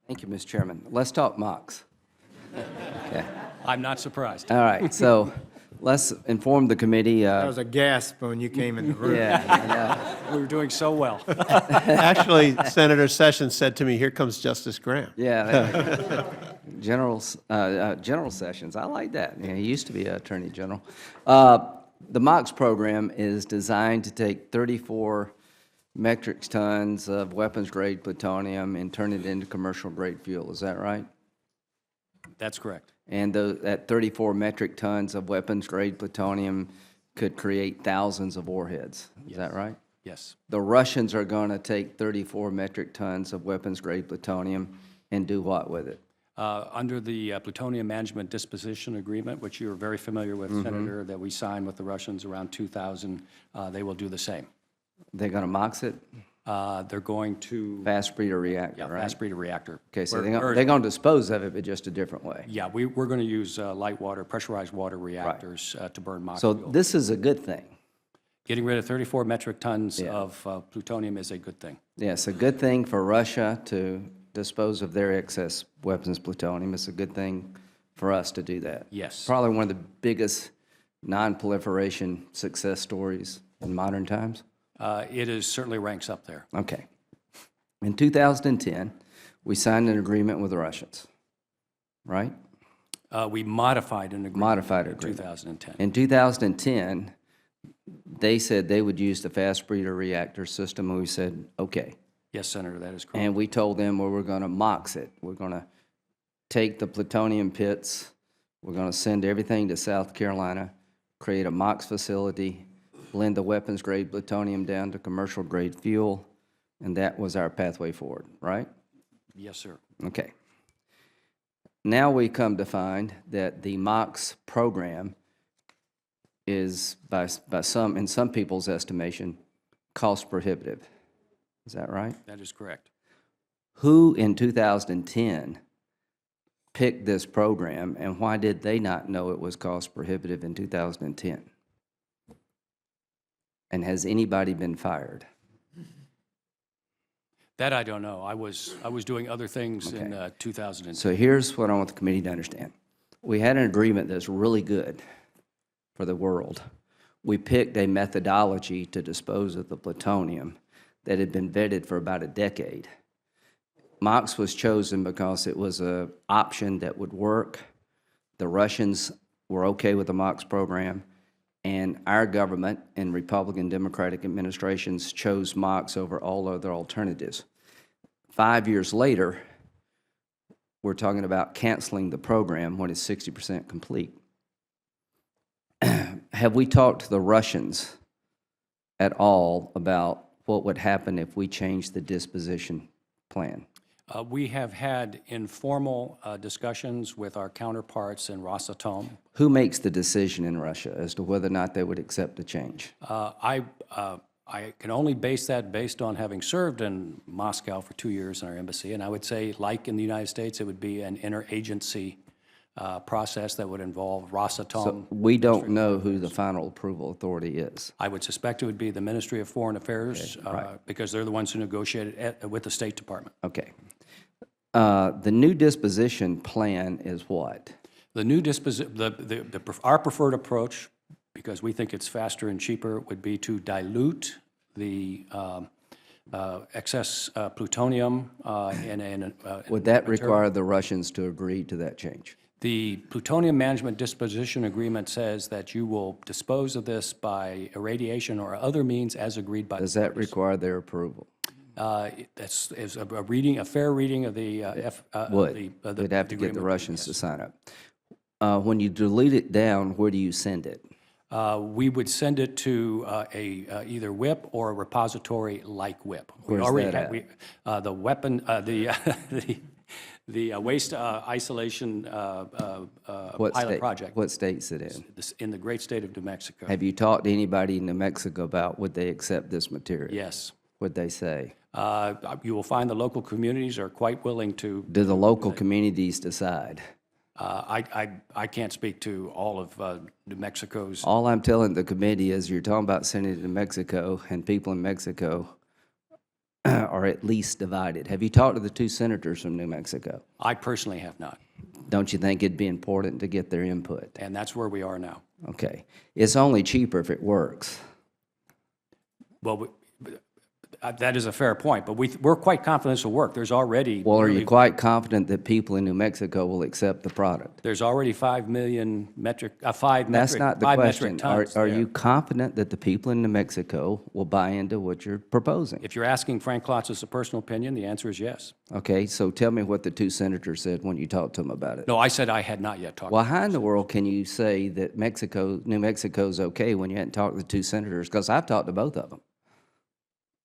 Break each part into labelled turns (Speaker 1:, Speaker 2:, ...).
Speaker 1: Thank you, Mr. Chairman. Let's talk MOX. Okay.
Speaker 2: I'm not surprised.
Speaker 1: All right, so let's inform the committee.
Speaker 3: That was a gasp when you came in the room.
Speaker 1: Yeah,
Speaker 2: We were doing so well.
Speaker 4: Actually, Senator Sessions said to me, "Here comes Justice Graham."
Speaker 1: yeah. General Sessions, I like that. Yeah, he used to be Attorney General. The MOX program is designed to take 34 metric tons of weapons-grade plutonium and turn it into commercial-grade fuel. Is that right?
Speaker 2: That's correct.
Speaker 1: And that 34 metric tons of weapons-grade plutonium could create thousands of warheads. Is that right?
Speaker 2: Yes.
Speaker 1: The Russians are going to take 34 metric tons of weapons-grade plutonium and do what with it?
Speaker 2: Under the Plutonium Management Disposition Agreement, which you're very familiar with, Senator, that we signed with the Russians around 2000, they will do the same.
Speaker 1: They're going to MOX it?
Speaker 2: They're going to
Speaker 1: Fast breeder reactor, right?
Speaker 2: fast breeder reactor.
Speaker 1: Okay, so
Speaker 2: We're-
Speaker 1: they're going to dispose of it, but just a different way.
Speaker 2: Yeah, we're going to use light water, pressurized water reactors to burn MOX
Speaker 1: So
Speaker 2: fuel.
Speaker 1: this is a good thing.
Speaker 2: Getting rid of 34 metric tons of plutonium is a good thing.
Speaker 1: Yes, a good thing for Russia to dispose of their excess weapons plutonium. It's a good thing for us to do that.
Speaker 2: Yes.
Speaker 1: Probably one of the biggest non-proliferation success stories in modern times.
Speaker 2: It is certainly ranks up there.
Speaker 1: Okay. In 2010, we signed an agreement with the Russians, right?
Speaker 2: We modified an agreement
Speaker 1: Modified
Speaker 2: in
Speaker 1: agreement.
Speaker 2: 2010.
Speaker 1: In 2010, they said they would use the fast breeder reactor system, and we said, okay.
Speaker 2: Yes, Senator, that is correct.
Speaker 1: And we told them, well, we're going to MOX it. We're going to take the plutonium pits, we're going to send everything to South Carolina, create a MOX facility, blend the weapons-grade plutonium down to commercial-grade fuel, and that was our pathway forward, right?
Speaker 2: Yes, sir.
Speaker 1: Okay. Now we come to find that the MOX program is, in some people's estimation, cost prohibitive. Is that right?
Speaker 2: That is correct.
Speaker 1: Who in 2010 picked this program, and why did they not know it was cost prohibitive in 2010? And has anybody been fired?
Speaker 2: That I don't know. I was doing other things in 2010.
Speaker 1: So here's what I want the committee to understand. We had an agreement that's really good for the world. We picked a methodology to dispose of the plutonium that had been vetted for about a decade. MOX was chosen because it was an option that would work. The Russians were okay with the MOX program, and our government and Republican Democratic administrations chose MOX over all other alternatives. 5 years later, we're talking about canceling the program when it's 60% complete. Have we talked to the Russians at all about what would happen if we changed the disposition plan?
Speaker 2: We have had informal discussions with our counterparts in Rosatom.
Speaker 1: Who makes the decision in Russia as to whether or not they would accept the change?
Speaker 2: I can only base that based on having served in Moscow for 2 years in our embassy, and I would say, like in the United States, it would be an interagency process that would involve Rosatom.
Speaker 1: So we don't know who the final approval authority is.
Speaker 2: I would suspect it would be the Ministry of Foreign Affairs, because they're the ones who negotiated it with the State Department.
Speaker 1: Okay. The new disposition plan is what?
Speaker 2: The new our preferred approach, because we think it's faster and cheaper, would be to dilute the excess plutonium
Speaker 1: Would that require the Russians to agree to that change?
Speaker 2: The Plutonium Management Disposition Agreement says that you will dispose of this by irradiation or other means as agreed by the
Speaker 1: Does that require their approval?
Speaker 2: That's is a fair reading of the
Speaker 1: Would.
Speaker 2: the
Speaker 1: We'd have to get the
Speaker 2: agreement.
Speaker 1: Russians to sign up. When you dilute it down, where do you send it?
Speaker 2: We would send it to either WIP or a repository like WIP.
Speaker 1: Where's
Speaker 2: We already
Speaker 1: that
Speaker 2: had the weapon the waste isolation pilot project
Speaker 1: What state's it in?
Speaker 2: in the great state of New Mexico.
Speaker 1: Have you talked to anybody in New Mexico about would they accept this material?
Speaker 2: Yes.
Speaker 1: What'd they say?
Speaker 2: You will find the local communities are quite willing to.
Speaker 1: Do the local communities decide?
Speaker 2: I can't speak to all of New Mexico's.
Speaker 1: All I'm telling the committee is you're talking about sending it to Mexico, and people in Mexico are at least divided. Have you talked to the two senators from New Mexico?
Speaker 2: I personally have not,
Speaker 1: Don't you think it'd be important to get their input?
Speaker 2: and that's where we are now.
Speaker 1: Okay. It's only cheaper if it works.
Speaker 2: Well, that is a fair point, but we're quite confident this will work. There's already.
Speaker 1: Well, are you
Speaker 2: nearly-
Speaker 1: quite confident that people in New Mexico will accept the product?
Speaker 2: There's already 5 million metric,
Speaker 1: That's not the
Speaker 2: 5
Speaker 1: question.
Speaker 2: metric
Speaker 1: Are
Speaker 2: tons
Speaker 1: are
Speaker 2: there.
Speaker 1: you confident that the people in New Mexico will buy into what you're proposing?
Speaker 2: If you're asking Frank Klotz as a personal opinion, the answer is yes.
Speaker 1: Okay, so tell me what the two senators said when you talked to them about it.
Speaker 2: No, I said I had not yet talked.
Speaker 1: Well, how in the world can you say that New Mexico's okay when you hadn't talked to the two senators? Because I've talked to both of them,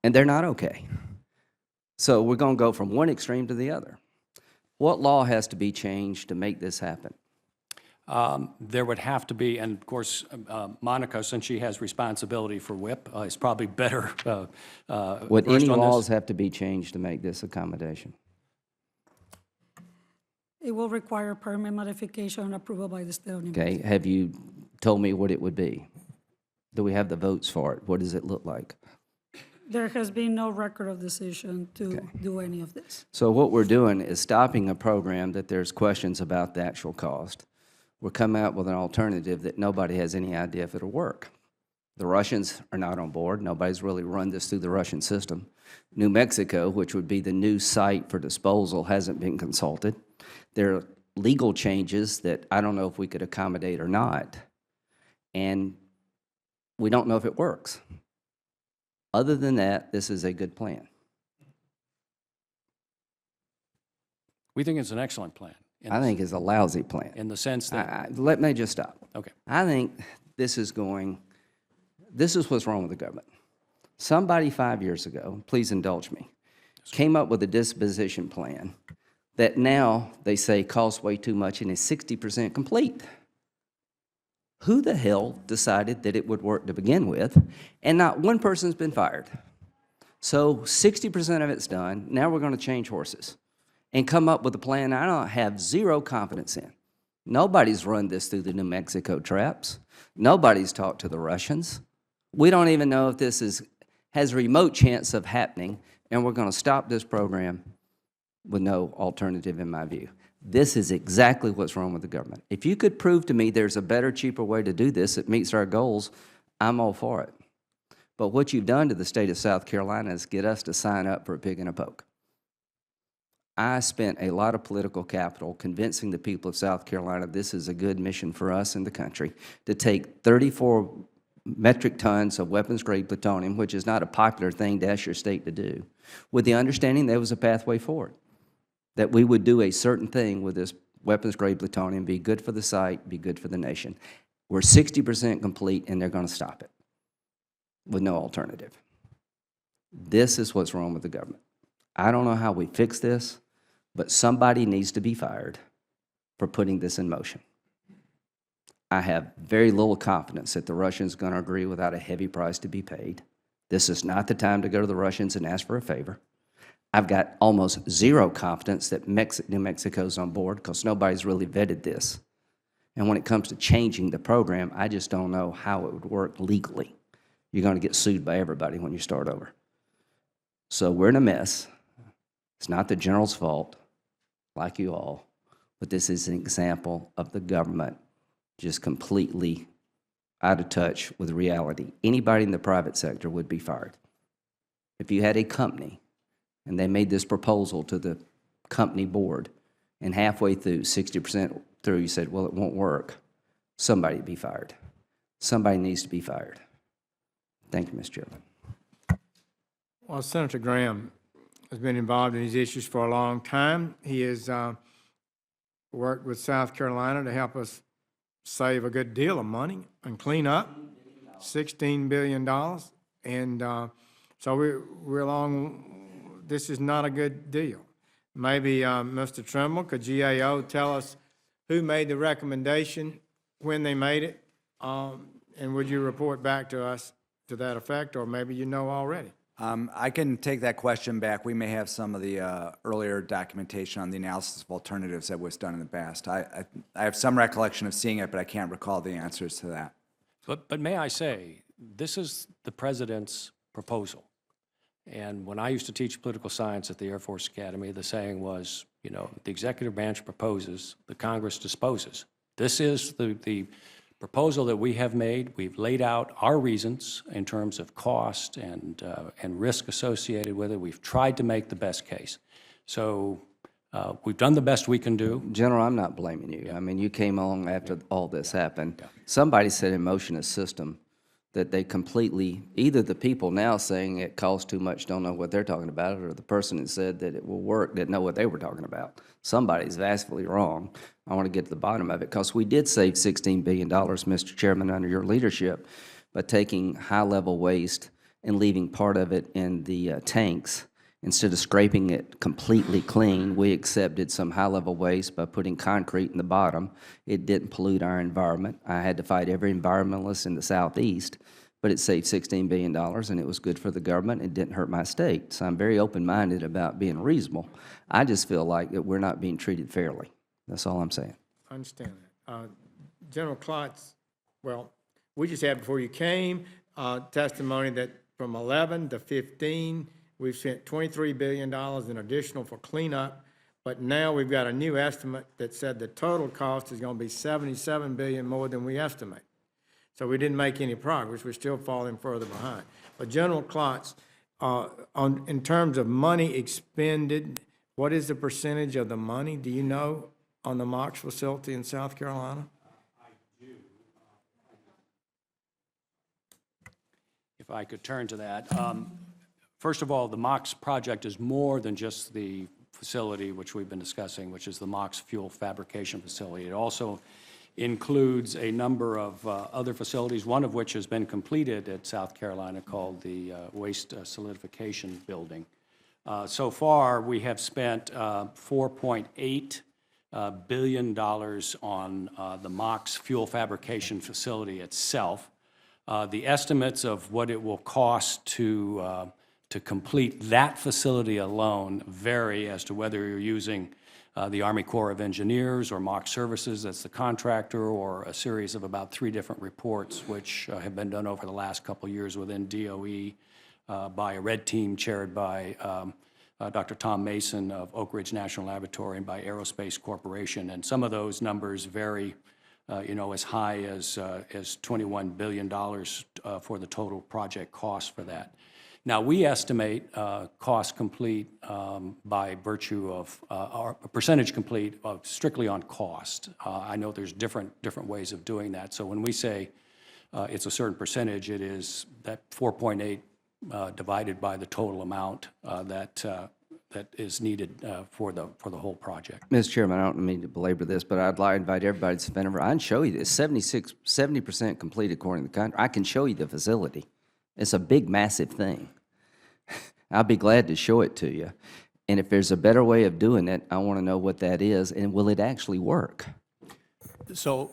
Speaker 1: and they're not okay. So we're going to go from one extreme to the other. What law has to be changed to make this happen?
Speaker 2: There would have to be, and of course, Monica, since she has responsibility for WIP, is probably better
Speaker 1: Would
Speaker 2: versed
Speaker 1: any
Speaker 2: on this.
Speaker 1: laws have to be changed to make this accommodation?
Speaker 5: It will require permit modification and approval by the state of New Mexico.
Speaker 1: Okay, have you told me what it would be? Do we have the votes for it? What does it look like?
Speaker 5: There has been no record of decision to do any of this.
Speaker 1: So what we're doing is stopping a program that there's questions about the actual cost. We're coming out with an alternative that nobody has any idea if it'll work. The Russians are not on board. Nobody's really run this through the Russian system. New Mexico, which would be the new site for disposal, hasn't been consulted. There are legal changes that I don't know if we could accommodate or not. And we don't know if it works. Other than that, this is a good plan.
Speaker 2: We think it's an excellent plan.
Speaker 1: I think it's a lousy plan.
Speaker 2: In the sense that,
Speaker 1: Let me just stop.
Speaker 2: okay,
Speaker 1: I think this is what's wrong with the government. Somebody 5 years ago, please indulge me, came up with a disposition plan that now they say costs way too much and is 60% complete. Who the hell decided that it would work to begin with? And not one person's been fired. So 60% of it's done. Now we're going to change horses and come up with a plan I don't have zero confidence in. Nobody's run this through the New Mexico traps. Nobody's talked to the Russians. We don't even know if this has a remote chance of happening, and we're going to stop this program with no alternative in my view. This is exactly what's wrong with the government. If you could prove to me there's a better, cheaper way to do this that meets our goals, I'm all for it. But what you've done to the state of South Carolina is get us to sign up for a pig and a poke. I spent a lot of political capital convincing the people of South Carolina this is a good mission for us in the country to take 34 metric tons of weapons-grade plutonium, which is not a popular thing to ask your state to do, with the understanding there was a pathway forward, that we would do a certain thing with this weapons-grade plutonium, be good for the site, be good for the nation. We're 60% complete, and they're going to stop it with no alternative. This is what's wrong with the government. I don't know how we fix this, but somebody needs to be fired for putting this in motion. I have very little confidence that the Russians are going to agree without a heavy price to be paid. This is not the time to go to the Russians and ask for a favor. I've got almost zero confidence that New Mexico's on board because nobody's really vetted this. And when it comes to changing the program, I just don't know how it would work legally. You're going to get sued by everybody when you start over. So we're in a mess. It's not the general's fault, like you all, but this is an example of the government just completely out of touch with reality. Anybody in the private sector would be fired. If you had a company and they made this proposal to the company board, and halfway through, 60% through, you said, well, it won't work, somebody would be fired. Somebody needs to be fired. Thank you, Mr. Chairman.
Speaker 3: Well, Senator Graham has been involved in these issues for a long time. He has worked with South Carolina to help us save a good deal of money and clean up, $16 billion. And so we're along, this is not a good deal. Maybe Mr. Trimble, could GAO tell us who made the recommendation, when they made it, and would you report back to us to that effect, or maybe you know already?
Speaker 6: I can take that question back. We may have some of the earlier documentation on the analysis of alternatives that was done in the past. I have some recollection of seeing it, but I can't recall the answers to that.
Speaker 2: but may I say, this is the president's proposal. And when I used to teach political science at the Air Force Academy, the saying was, you know, the executive branch proposes, the Congress disposes. This is the proposal that we have made. We've laid out our reasons in terms of cost and risk associated with it. We've tried to make the best case. So we've done the best we can do.
Speaker 1: General, I'm not blaming you. I mean, you came along after all this happened. Somebody set in motion a system that they completely, either the people now saying it costs too much don't know what they're talking about, or the person that said that it will work didn't know what they were talking about. Somebody's vastly wrong. I want to get to the bottom of it, because we did save $16 billion, Mr. Chairman, under your leadership, by taking high-level waste and leaving part of it in the tanks. Instead of scraping it completely clean, we accepted some high-level waste by putting concrete in the bottom. It didn't pollute our environment. I had to fight every environmentalist in the Southeast, but it saved $16 billion, and it was good for the government. It didn't hurt my state. So I'm very open-minded about being reasonable. I just feel like that we're not being treated fairly. That's all I'm saying.
Speaker 3: I understand that. General Klotz, well, we just had before you came testimony that from 11 to 15, we've spent $23 billion in additional for cleanup, but now we've got a new estimate that said the total cost is going to be $77 billion more than we estimate. So we didn't make any progress. We're still falling further behind. But General Klotz, in terms of money expended, what is the percentage of the money, do you know, on the MOX facility in South Carolina?
Speaker 2: If I could turn to that. First of all, the MOX project is more than just the facility which we've been discussing, which is the MOX fuel fabrication facility. It also includes a number of other facilities, one of which has been completed at South Carolina, called the Waste Solidification Building. So far, we have spent $4.8 billion on the MOX fuel fabrication facility itself. The estimates of what it will cost to complete that facility alone vary as to whether you're using the Army Corps of Engineers or MOX Services, that's the contractor, or a series of about 3 different reports which have been done over the last couple of years within DOE by a red team chaired by Dr. Tom Mason of Oak Ridge National Laboratory and by Aerospace Corporation. And some of those numbers vary, you know, as high as $21 billion for the total project cost for that. Now, we estimate cost complete by virtue of our percentage complete strictly on cost. I know there's different ways of doing that. So when we say it's a certain percentage, it is that 4.8 divided by the total amount that is needed for the whole project.
Speaker 1: Mr. Chairman, I don't mean to belabor this, but I'd like to invite everybody to spend over. I can show you this, 70% complete according to the contract. I can show you the facility. It's a big, massive thing. I'll be glad to show it to you. And if there's a better way of doing it, I want to know what that is, and will it actually work?
Speaker 4: So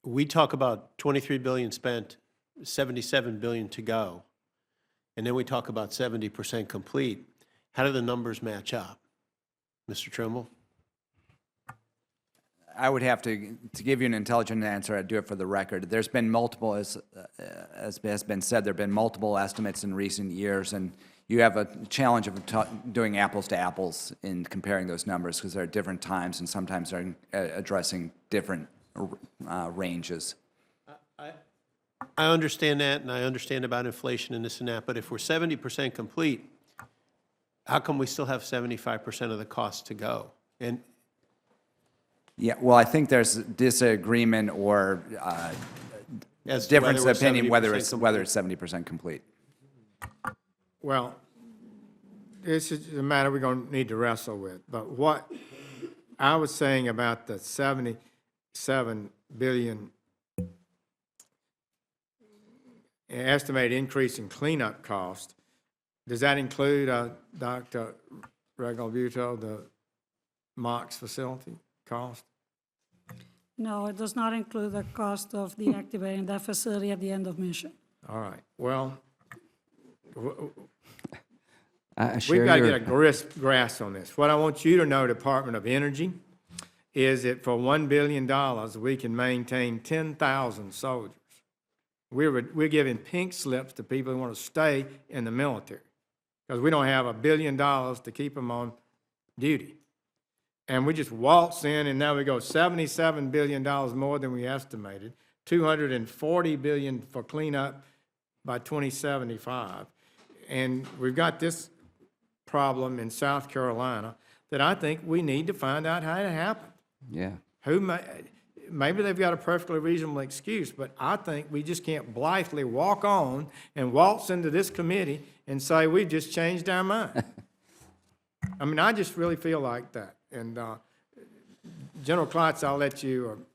Speaker 4: we talk about 23 billion spent, 77 billion to go, and then we talk about 70% complete. How do the numbers match up? Mr. Trimble?
Speaker 6: I would have to give you an intelligent answer. I'd do it for the record. There's been multiple, as has been said, there have been multiple estimates in recent years, and you have a challenge of doing apples to apples in comparing those numbers, because they're at different times and sometimes they're addressing different ranges.
Speaker 4: I understand that, and I understand about inflation and this and that, but if we're 70% complete, how come we still have 75% of the cost to go? And
Speaker 6: yeah, well, I think there's disagreement or
Speaker 4: as to
Speaker 6: difference
Speaker 4: whether
Speaker 6: of
Speaker 4: we're
Speaker 6: opinion
Speaker 4: 70%
Speaker 6: whether it's
Speaker 4: complete.
Speaker 6: 70% complete.
Speaker 3: Well, this is a matter we're going to need to wrestle with. But what I was saying about the 77 billion estimated increase in cleanup cost, does that include, Dr. Regalbuto, the MOX facility cost?
Speaker 5: No, it does not include the cost of deactivating that facility at the end of mission.
Speaker 3: All right. Well,
Speaker 1: I share
Speaker 3: we've got to
Speaker 1: your-
Speaker 3: get a grasp on this. What I want you to know, Department of Energy, is that for $1 billion, we can maintain 10,000 soldiers. We're giving pink slips to people who want to stay in the military. because we don't have $1 billion to keep them on duty. And we just waltz in, and now we go $77 billion more than we estimated, $240 billion for cleanup by 2075. And we've got this problem in South Carolina that I think we need to find out how it happened.
Speaker 1: Yeah.
Speaker 3: Maybe they've got a perfectly reasonable excuse, but I think we just can't blithely walk on and waltz into this committee and say, we've just changed our mind. I mean, I just really feel like that. And General Klotz, I'll let you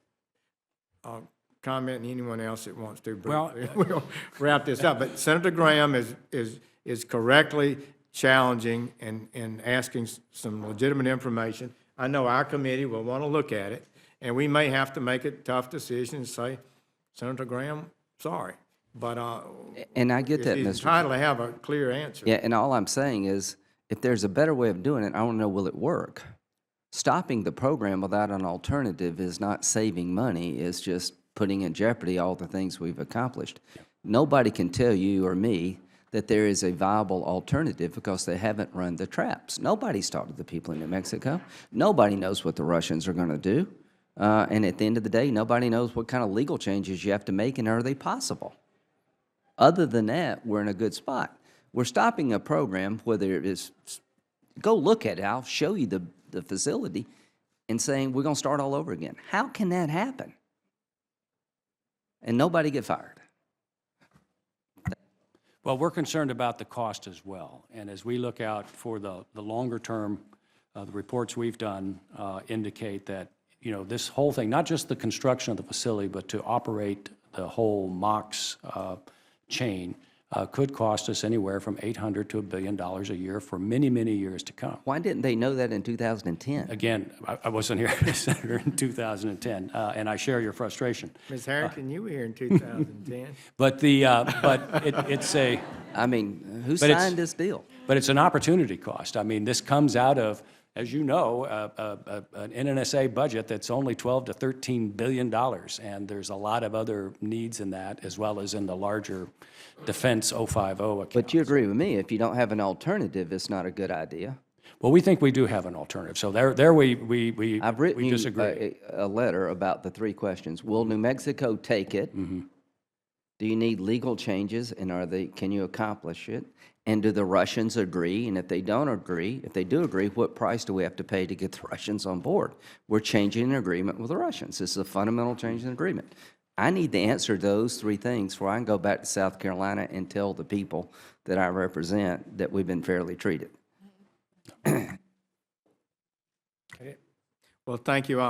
Speaker 3: comment, and anyone else that wants to briefly. We'll wrap this up. But Senator Graham is correctly challenging and asking some legitimate information. I know our committee will want to look at it, and we may have to make a tough decision and say, Senator Graham, sorry. But
Speaker 1: And I get that,
Speaker 3: he's
Speaker 1: Mr.
Speaker 3: entitled to have a clear answer.
Speaker 1: Yeah, and all I'm saying is, if there's a better way of doing it, I want to know, will it work? Stopping the program without an alternative is not saving money, it's just putting in jeopardy all the things we've accomplished. Nobody can tell you or me that there is a viable alternative because they haven't run the traps. Nobody's talked to the people in New Mexico. Nobody knows what the Russians are going to do. And at the end of the day, nobody knows what kind of legal changes you have to make, and are they possible? Other than that, we're in a good spot. We're stopping a program, whether it is, go look at it, I'll show you the facility, and saying we're going to start all over again. How can that happen? And nobody get fired.
Speaker 2: Well, we're concerned about the cost as well. And as we look out for the longer term, the reports we've done indicate that, you know, this whole thing, not just the construction of the facility, but to operate the whole MOX chain, could cost us anywhere from $800 to $1 billion a year for many, many years to come.
Speaker 1: Why didn't they know that in 2010?
Speaker 2: Again, I wasn't here, Senator, in 2010, and I share your frustration.
Speaker 3: Ms. Harrington, you were here in 2010.
Speaker 2: But it's a...
Speaker 1: I mean, who
Speaker 2: But it's-
Speaker 1: signed this deal?
Speaker 2: But it's an opportunity cost. I mean, this comes out of, as you know, an NNSA budget that's only $12 to $13 billion, and there's a lot of other needs in that, as well as in the larger Defense 050 account.
Speaker 1: But you agree with me, if you don't have an alternative, it's not a good idea.
Speaker 2: Well, we think we do have an alternative. So there we
Speaker 1: I've written you
Speaker 2: disagree.
Speaker 1: a letter about the 3 questions. Will New Mexico take it?
Speaker 2: Mm-hmm.
Speaker 1: Do you need legal changes, and can you accomplish it? And do the Russians agree? And if they don't agree, if they do agree, what price do we have to pay to get the Russians on board? We're changing an agreement with the Russians. This is a fundamental change in agreement. I need to answer those 3 things before I can go back to South Carolina and tell the people that I represent that we've been fairly treated.
Speaker 3: Well, thank you all.